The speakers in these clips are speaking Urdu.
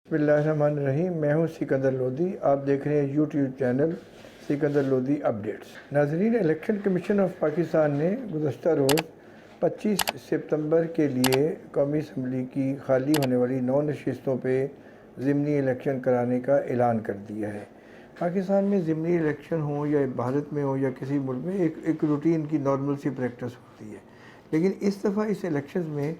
بسم اللہ الرحمن الرحیم۔ میں ہوں سکندر لودھی، آپ دیکھ رہے ہیں YouTube channel Sikandar Lodhi updates. ناظرین، الیکشن کمیشن آف پاکستان نے گزشتہ روز 25 سپتمبر کے لیے قومی اسمبلی کی خالی ہونے والی 9 نشستوں پہ ضمنی الیکشن کرانے کا اعلان کر دیا ہے۔ پاکستان میں ضمنی الیکشن ہوں یا بھارت میں ہو یا کسی ملک میں ایک روٹین کی نارمل سی پریکٹس ہوتی ہے، لیکن اس دفعہ اس الیکشنز میں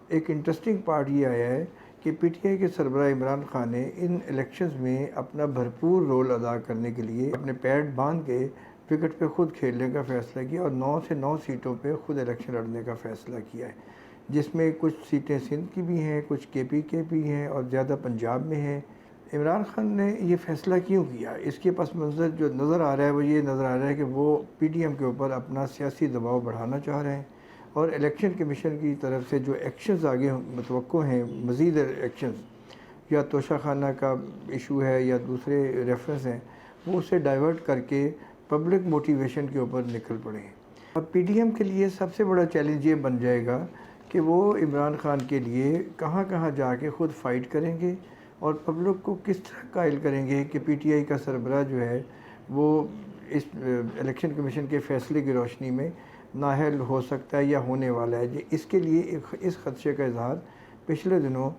ایک انٹرسٹنگ پارٹ یہ آیا ہے کہ پی ٹی آئی کے سربراہ عمران خان نے ان الیکشنز میں اپنا بھرپور رول ادا کرنے کے لیے اپنے پیڈ باندھ کے وکٹ پہ خود کھیلنے کا فیصلہ کیا اور 9 سے 9 سیٹوں پہ خود الیکشن لڑنے کا فیصلہ کیا ہے، جس میں کچھ سیٹیں سندھ کی بھی ہیں، کچھ کے پی کے بھی ہیں اور زیادہ پنجاب میں ہیں۔ عمران خان نے یہ فیصلہ کیوں کیا؟ اس کے پس منظر جو نظر آ رہا ہے وہ یہ نظر آ رہا ہے کہ وہ پی ڈی ایم کے اوپر اپنا سیاسی دباؤ بڑھانا چاہ رہے ہیں، اور الیکشن کمیشن کی طرف سے جو ایکشنز آگے متوقع ہیں، مزید ایکشنز یا توشہ خانہ کا ایشو ہے یا دوسرے ریفرنس ہیں، وہ اسے ڈائیورٹ کر کے پبلک موٹیویشن کے اوپر نکل پڑے ہیں۔ اب پی ڈی ایم کے لیے سب سے بڑا چیلنج یہ بن جائے گا کہ وہ عمران خان کے لیے کہاں کہاں جا کے خود فائٹ کریں گے اور پبلک کو کس طرح قائل کریں گے کہ پی ٹی آئی کا سربراہ جو ہے وہ اس الیکشن کمیشن کے فیصلے کی روشنی میں نااہل ہو سکتا ہے یا ہونے والا ہے۔ اس کے لیے اس خدشے کا اظہار پچھلے دنوں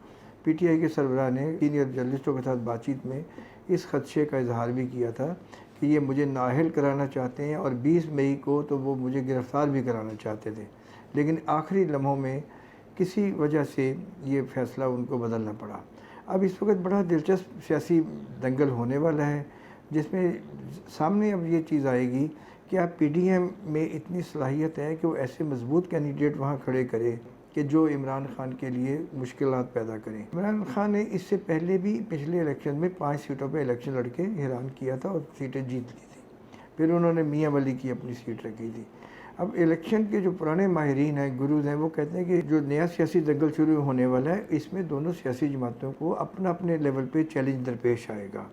پی ٹی آئی کے سربراہ نے سینئر جرنلسٹوں کے ساتھ بات چیت میں اس خدشے کا اظہار بھی کیا تھا کہ یہ مجھے نااہل کرانا چاہتے ہیں، اور 20 مئی کو تو وہ مجھے گرفتار بھی کرانا چاہتے تھے، لیکن آخری لمحوں میں کسی وجہ سے یہ فیصلہ ان کو بدلنا پڑا۔ اب اس وقت بڑا دلچسپ سیاسی دنگل ہونے والا ہے، جس میں سامنے اب یہ چیز آئے گی کہ آپ پی ڈی ایم میں اتنی صلاحیت ہے کہ وہ ایسے مضبوط کینڈیڈیٹ وہاں کھڑے کرے کہ جو عمران خان کے لیے مشکلات پیدا کریں۔ عمران خان نے اس سے پہلے بھی پچھلے الیکشن میں 5 سیٹوں پہ الیکشن لڑ کے حیران کیا تھا اور سیٹیں جیت لی تھی، پھر انہوں نے میاں ولی کی اپنی سیٹ رکھی تھی۔ اب الیکشن کے جو پرانے ماہرین ہیں، گروز ہیں، وہ کہتے ہیں کہ جو نیا سیاسی دنگل شروع ہونے والا ہے اس میں دونوں سیاسی جماعتوں کو اپنا اپنے لیول پہ چیلنج درپیش آئے گا۔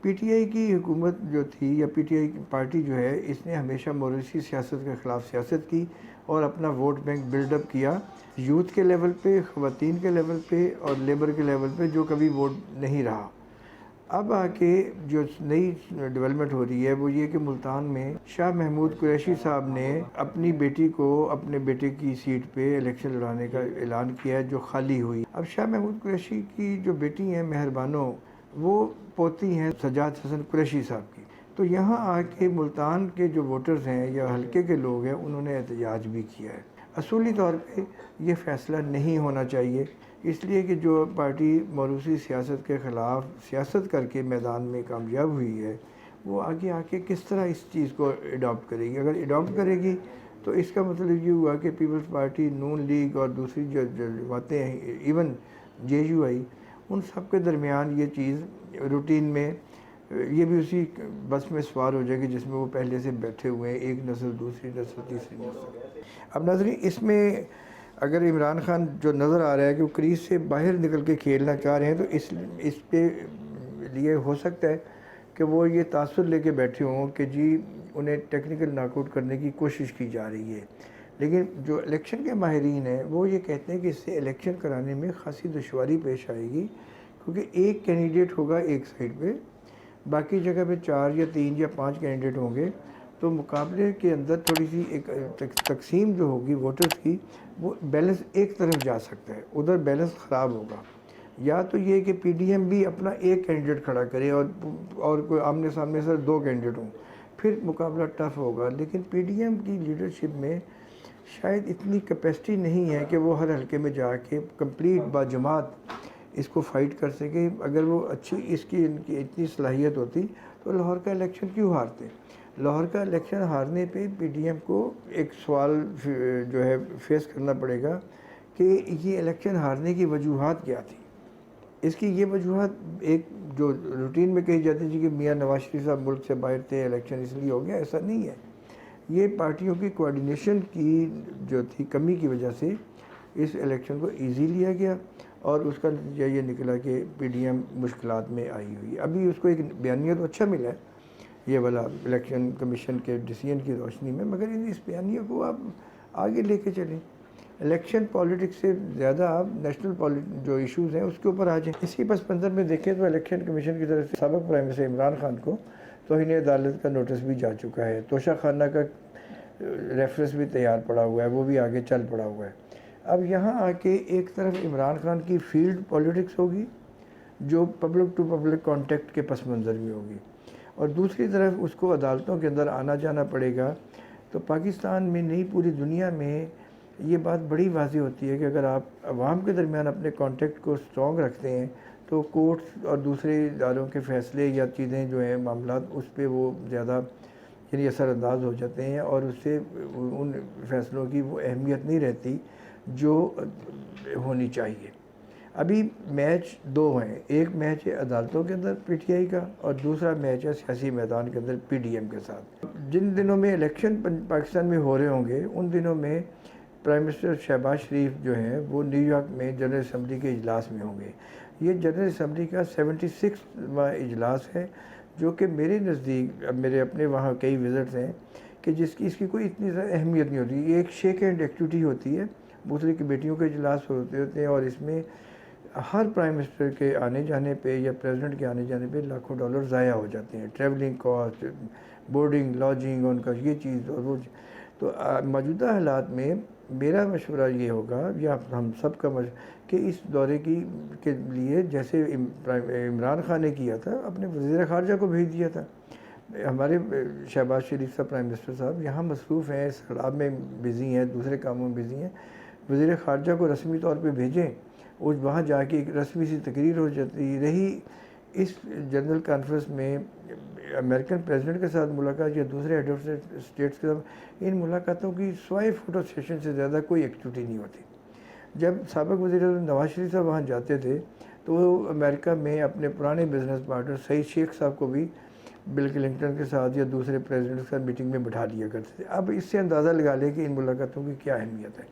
پی ٹی آئی کی حکومت جو تھی یا پی ٹی آئی کی پارٹی جو ہے، اس نے ہمیشہ موروثی سیاست کے خلاف سیاست کی اور اپنا ووٹ بینک بلڈ اپ کیا، یوتھ کے لیول پہ، خواتین کے لیول پہ اور لیبر کے لیول پہ، جو کبھی ووٹ نہیں رہا۔ اب آ کے جو نئی ڈیولپمنٹ ہو رہی ہے وہ یہ کہ ملتان میں شاہ محمود قریشی صاحب نے اپنی بیٹی کو اپنے بیٹے کی سیٹ پہ الیکشن لڑانے کا اعلان کیا ہے جو خالی ہوئی۔ اب شاہ محمود قریشی کی جو بیٹی ہیں مہربانو، وہ پوتی ہیں سجاد حسن قریشی صاحب کی، تو یہاں آ کے ملتان کے جو ووٹرز ہیں یا حلقے کے لوگ ہیں انہوں نے احتجاج بھی کیا ہے۔ اصولی طور پہ یہ فیصلہ نہیں ہونا چاہیے، اس لیے کہ جو پارٹی موروثی سیاست کے خلاف سیاست کر کے میدان میں کامیاب ہوئی ہے، وہ آگے آ کے کس طرح اس چیز کو اڈاپٹ کرے گی۔ اگر اڈاپٹ کرے گی تو اس کا مطلب یہ ہوا کہ پیپلز پارٹی، نون لیگ اور دوسری جو جماعتیں ہیں، ایون جے یو آئی، ان سب کے درمیان یہ چیز روٹین میں یہ بھی اسی بس میں سوار ہو جائے گی جس میں وہ پہلے سے بیٹھے ہوئے ہیں، ایک نسل، دوسری نسل، تیسری نسل۔ اب ناظرین، اس میں اگر عمران خان جو نظر آ رہا ہے کہ وہ کریز سے باہر نکل کے کھیلنا چاہ رہے ہیں، تو اس پہ لیے ہو سکتا ہے کہ وہ یہ تاثر لے کے بیٹھے ہوں کہ جی انہیں ٹیکنیکل ناک آؤٹ کرنے کی کوشش کی جا رہی ہے، لیکن جو الیکشن کے ماہرین ہیں وہ یہ کہتے ہیں کہ اس سے الیکشن کرانے میں خاصی دشواری پیش آئے گی، کیونکہ ایک کینڈیڈیٹ ہوگا ایک سائڈ پہ، باقی جگہ پہ 4 یا 3 یا 5 کینڈیڈیٹ ہوں گے، تو مقابلے کے اندر تھوڑی سی ایک تقسیم جو ہوگی ووٹرز کی، وہ بیلنس ایک طرف جا سکتا ہے، ادھر بیلنس خراب ہوگا۔ یا تو یہ کہ پی ڈی ایم بھی اپنا ایک کینڈیڈیٹ کھڑا کرے اور کوئی آمنے سامنے سے 2 کینڈیڈیٹ ہوں، پھر مقابلہ ٹف ہوگا، لیکن پی ڈی ایم کی لیڈرشپ میں شاید اتنی کیپیسٹی نہیں ہے کہ وہ ہر حلقے میں جا کے کمپلیٹ باجماعت اس کو فائٹ کر سکے۔ اگر وہ اچھی ان کی اتنی صلاحیت ہوتی تو لاہور کا الیکشن کیوں ہارتے؟ لاہور کا الیکشن ہارنے پہ پی ڈی ایم کو ایک سوال جو ہے فیس کرنا پڑے گا کہ یہ الیکشن ہارنے کی وجوہات کیا تھی۔ اس کی یہ وجوہات ایک جو روٹین میں کہی جاتی تھی کہ میاں نواز شریف صاحب ملک سے باہر تھے، الیکشن اس لیے ہو گیا، ایسا نہیں ہے۔ یہ پارٹیوں کی کوارڈینیشن کی جو تھی کمی کی وجہ سے اس الیکشن کو ایزی لیا گیا، اور اس کا نتیجہ یہ نکلا کہ پی ڈی ایم مشکلات میں آئی ہوئی۔ ابھی اس کو ایک بیانیہ تو اچھا ملا ہے یہ والا الیکشن کمیشن کے ڈیسیژن کی روشنی میں، مگر اس بیانیہ کو آپ آگے لے کے چلیں۔ الیکشن پالیٹکس سے زیادہ آپ نیشنل جو ایشوز ہیں اس کے اوپر آ جائیں۔ اسی پس منظر میں دیکھیں تو الیکشن کمیشن کی طرف سے سابق پرائم منسٹر عمران خان کو توہین عدالت کا نوٹس بھی جا چکا ہے، توشہ خانہ کا ریفرنس بھی تیار پڑا ہوا ہے، وہ بھی آگے چل پڑا ہوا ہے۔ اب یہاں آ کے ایک طرف عمران خان کی فیلڈ پالیٹکس ہوگی جو پبلک ٹو پبلک کانٹیکٹ کے پس منظر میں ہوگی، اور دوسری طرف اس کو عدالتوں کے اندر آنا جانا پڑے گا۔ تو پاکستان میں نہیں پوری دنیا میں یہ بات بڑی واضح ہوتی ہے کہ اگر آپ عوام کے درمیان اپنے کانٹیکٹ کو سٹرونگ رکھتے ہیں تو کورٹس اور دوسرے اداروں کے فیصلے یا چیزیں جو ہیں معاملات اس پہ وہ زیادہ یعنی اثر انداز ہو جاتے ہیں، اور اس سے ان فیصلوں کی وہ اہمیت نہیں رہتی جو ہونی چاہیے۔ ابھی میچ دو ہیں، ایک میچ ہے عدالتوں کے اندر پی ٹی آئی کا، اور دوسرا میچ ہے سیاسی میدان کے اندر پی ڈی ایم کے ساتھ۔ جن دنوں میں الیکشن پاکستان میں ہو رہے ہوں گے ان دنوں میں پرائم منسٹر شہباز شریف جو ہیں وہ نیو یارک میں جنرل اسمبلی کے اجلاس میں ہوں گے۔ یہ جنرل اسمبلی کا 76واں اجلاس ہے، جو کہ میرے نزدیک، اب میرے اپنے وہاں کئی وزٹس ہیں کہ اس کی کوئی اتنی زیادہ اہمیت نہیں ہوتی۔ یہ ایک شیک ہینڈ ایکٹیویٹی ہوتی ہے، دوسری کمیٹیوں کے اجلاس ہوتے ہیں، اور اس میں ہر پرائم منسٹر کے آنے جانے پہ یا پریزیڈنٹ کے آنے جانے پہ لاکھوں ڈالر ضائع ہو جاتے ہیں، ٹریولنگ کاسٹ، بورڈنگ لاجنگ، ان کا یہ چیز اور وہ۔ تو موجودہ حالات میں میرا مشورہ یہ ہوگا، یا ہم سب کا کہ اس دورے کے لیے جیسے عمران خان نے کیا تھا، اپنے وزیر خارجہ کو بھیج دیا تھا۔ ہمارے شہباز شریف صاحب پرائم منسٹر صاحب یہاں مصروف ہیں، سیلاب میں بزی ہیں، دوسرے کاموں میں بزی ہیں، وزیر خارجہ کو رسمی طور پہ بھیجیں، اور وہاں جا کے ایک رسمی سی تقریر ہو جاتی رہی۔ اس جنرل کانفرنس میں امریکن پریزیڈنٹ کے ساتھ ملاقات یا دوسرے ہیڈ آف اسٹیٹس کے ساتھ، ان ملاقاتوں کی سوائے فوٹو سیشن سے زیادہ کوئی ایکٹیویٹی نہیں ہوتی۔ جب سابق وزیر اعظم نواز شریف صاحب وہاں جاتے تھے تو وہ امریکہ میں اپنے پرانے بزنس پارٹنر سعید شیخ صاحب کو بھی بل کلنٹن کے ساتھ یا دوسرے پریزیڈنٹ کے ساتھ میٹنگ میں بٹھا لیا کرتے تھے۔ اب اس سے اندازہ لگا لیں کہ ان ملاقاتوں کی کیا اہمیت ہے۔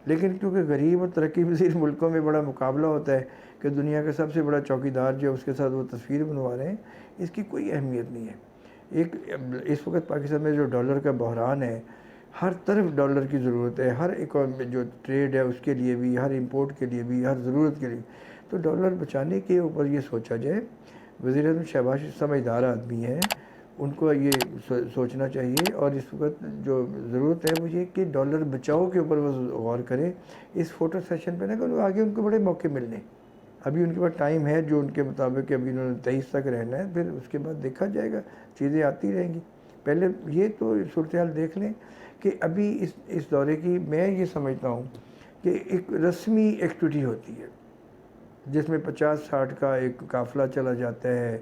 لیکن کیونکہ غریب اور ترقی پذیر ملکوں میں بڑا مقابلہ ہوتا ہے کہ دنیا کا سب سے بڑا چوکیدار جو اس کے ساتھ وہ تصویر بنوا رہے ہیں، اس کی کوئی اہمیت نہیں ہے۔ اس وقت پاکستان میں جو ڈالر کا بحران ہے، ہر طرف ڈالر کی ضرورت ہے، ہر جو ٹریڈ ہے اس کے لیے بھی، ہر امپورٹ کے لیے بھی، ہر ضرورت کے لیے، تو ڈالر بچانے کے اوپر یہ سوچا جائے۔ وزیر اعظم شہباز شریف سمجھدار آدمی ہیں، ان کو یہ سوچنا چاہیے، اور اس وقت جو ضرورت ہے وہ یہ کہ ڈالر بچاؤ کے اوپر وہ غور کریں، اس فوٹو سیشن پہ نہ کہ آگے ان کو بڑے موقع ملنے۔ ابھی ان کے پاس ٹائم ہے جو ان کے مطابق ابھی انہوں نے 23 تک رہنا ہے، پھر اس کے بعد دیکھا جائے گا، چیزیں آتی رہیں گی۔ پہلے یہ تو صورتحال دیکھ لیں کہ ابھی اس دورے کی میں یہ سمجھتا ہوں کہ ایک رسمی ایکٹیویٹی ہوتی ہے جس میں 50-60 کا ایک قافلہ چلا جاتا ہے،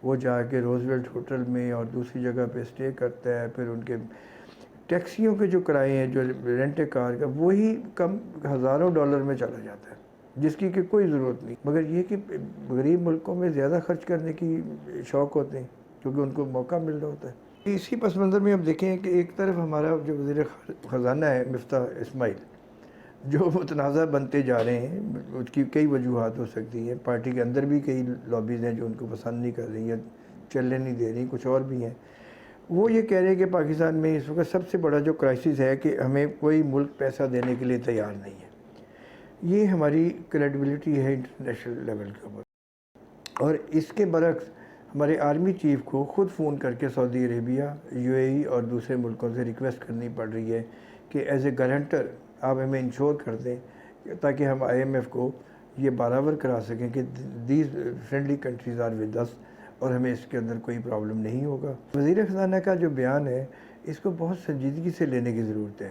وہ جا کے روزویلٹ ہوٹل میں اور دوسری جگہ پہ اسٹے کرتا ہے، پھر ان کے ٹیکسیوں کے جو کرائے ہیں، جو رینٹ کار کا، وہی کم ہزاروں ڈالر میں چلا جاتا ہے، جس کی کہ کوئی ضرورت نہیں، مگر یہ کہ غریب ملکوں میں زیادہ خرچ کرنے کی شوق ہوتے ہیں کیونکہ ان کو موقع مل رہا ہوتا ہے۔ اسی پس منظر میں اب دیکھیں کہ ایک طرف ہمارا جو وزیر خزانہ ہے مفتاح اسماعیل، جو متنازع بنتے جا رہے ہیں، اس کی کئی وجوہات ہو سکتی ہیں، پارٹی کے اندر بھی کئی لابیز ہیں جو ان کو پسند نہیں کر رہی ہیں، چلنے نہیں دے رہی، کچھ اور بھی ہیں۔ وہ یہ کہہ رہے ہیں کہ پاکستان میں اس وقت سب سے بڑا جو کرائسس ہے کہ ہمیں کوئی ملک پیسہ دینے کے لیے تیار نہیں ہے۔ یہ ہماری کریڈیبلٹی ہے انٹرنیشنل لیول کے اوپر، اور اس کے برعکس ہمارے آرمی چیف کو خود فون کر کے سعودی عربیہ، یو اے ای اور دوسرے ملکوں سے ریکویسٹ کرنی پڑ رہی ہے کہ ایز اے گارنٹر آپ ہمیں انشور کر دیں تاکہ ہم آئی ایم ایف کو یہ برابر کرا سکیں کہ these friendly countries are with us, اور ہمیں اس کے اندر کوئی پرابلم نہیں ہوگا۔ وزیر خزانہ کا جو بیان ہے اس کو بہت سنجیدگی سے لینے کی ضرورت ہے۔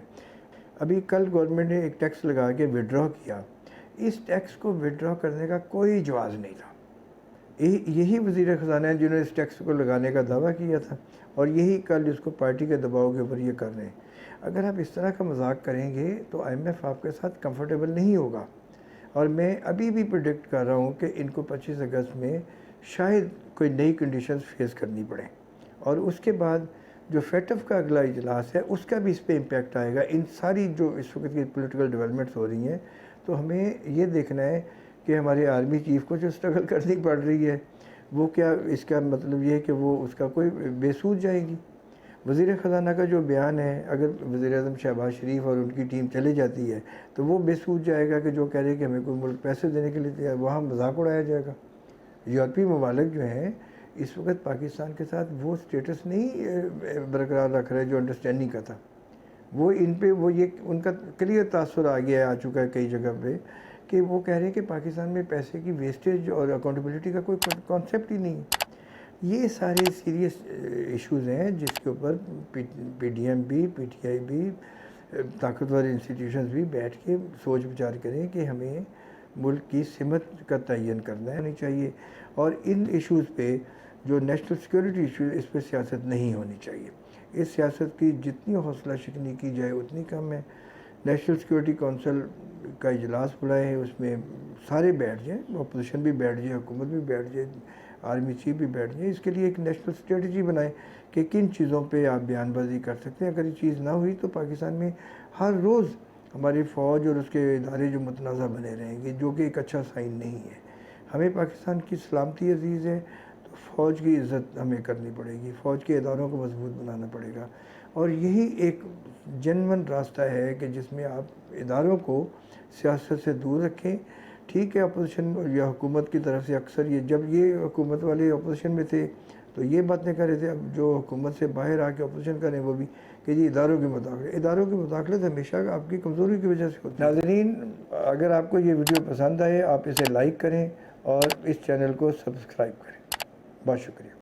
ابھی کل گورنمنٹ نے ایک ٹیکس لگا کے وڈرا کیا، اس ٹیکس کو وڈرا کرنے کا کوئی جواز نہیں تھا۔ یہی وزیر خزانہ ہیں جنہوں نے اس ٹیکس کو لگانے کا دعویٰ کیا تھا، اور یہی کل اس کو پارٹی کے دباؤ کے اوپر یہ کر رہے ہیں۔ اگر آپ اس طرح کا مذاق کریں گے تو آئی ایم ایف آپ کے ساتھ کمفرٹیبل نہیں ہوگا، اور میں ابھی بھی پریڈکٹ کر رہا ہوں کہ ان کو 25 اگست میں شاید کوئی نئی کنڈیشنز فیس کرنی پڑیں، اور اس کے بعد جو فیٹف کا اگلا اجلاس ہے اس کا بھی اس پہ امپیکٹ آئے گا۔ ان ساری جو اس وقت کی پولیٹیکل ڈیولپمنٹس ہو رہی ہیں تو ہمیں یہ دیکھنا ہے کہ ہمارے آرمی چیف کو جو اسٹرگل کرنی پڑ رہی ہے وہ کیا، اس کا مطلب یہ ہے کہ وہ اس کا کوئی بے سود جائے گی۔ وزیر خزانہ کا جو بیان ہے، اگر وزیر اعظم شہباز شریف اور ان کی ٹیم چلے جاتی ہے تو وہ بے سود جائے گا کہ جو کہہ رہے کہ ہمیں کوئی ملک پیسے دینے کے لیے تیار، وہاں مذاق اڑایا جائے گا۔ یورپی ممالک جو ہیں اس وقت پاکستان کے ساتھ وہ سٹیٹس نہیں برقرار رکھ رہے جو انڈرسٹینڈنگ کا تھا۔ وہ ان پہ ان کا کلیئر تاثر آ چکا ہے کئی جگہ پہ کہ وہ کہہ رہے ہیں کہ پاکستان میں پیسے کی ویسٹیج اور اکاؤنٹیبلٹی کا کوئی کانسیپٹ ہی نہیں ہے۔ یہ سارے سیریس ایشوز ہیں جس کے اوپر پی ڈی ایم بھی، پی ٹی آئی بھی، طاقتور انسٹیٹیوشنز بھی بیٹھ کے سوچ بچار کریں کہ ہمیں ملک کی سمت کا تعین کرنا ہونی چاہیے، اور ان ایشوز پہ جو نیشنل سیکورٹی ایشوز، اس پہ سیاست نہیں ہونی چاہیے۔ اس سیاست کی جتنی حوصلہ شکنی کی جائے اتنی کم ہے۔ نیشنل سیکورٹی کونسل کا اجلاس بلائے ہے، اس میں سارے بیٹھ جائیں، اپوزیشن بھی بیٹھ جائے، حکومت بھی بیٹھ جائے، آرمی چیف بھی بیٹھ جائیں، اس کے لیے ایک نیشنل اسٹریٹجی بنائیں کہ کن چیزوں پہ آپ بیان بازی کر سکتے ہیں۔ اگر یہ چیز نہ ہوئی تو پاکستان میں ہر روز ہماری فوج اور اس کے ادارے جو متنازع بنے رہیں گے، جو کہ ایک اچھا سائن نہیں ہے۔ ہمیں پاکستان کی سلامتی عزیز ہے تو فوج کی عزت ہمیں کرنی پڑے گی، فوج کے اداروں کو مضبوط بنانا پڑے گا، اور یہی ایک جنون راستہ ہے کہ جس میں آپ اداروں کو سیاست سے دور رکھیں۔ ٹھیک ہے، اپوزیشن یا حکومت کی طرف سے اکثر جب یہ حکومت والے اپوزیشن میں تھے تو یہ باتیں کر رہے تھے، اب جو حکومت سے باہر آ کے اپوزیشن کریں وہ بھی کہ جی اداروں کی مداخلت ہمیشہ آپ کی کمزوری کی وجہ سے ہوتی ہے۔ ناظرین، اگر آپ کو یہ ویڈیو پسند آئے آپ اسے لائک کریں اور اس چینل کو سبسکرائب کریں۔ بہت شکریہ۔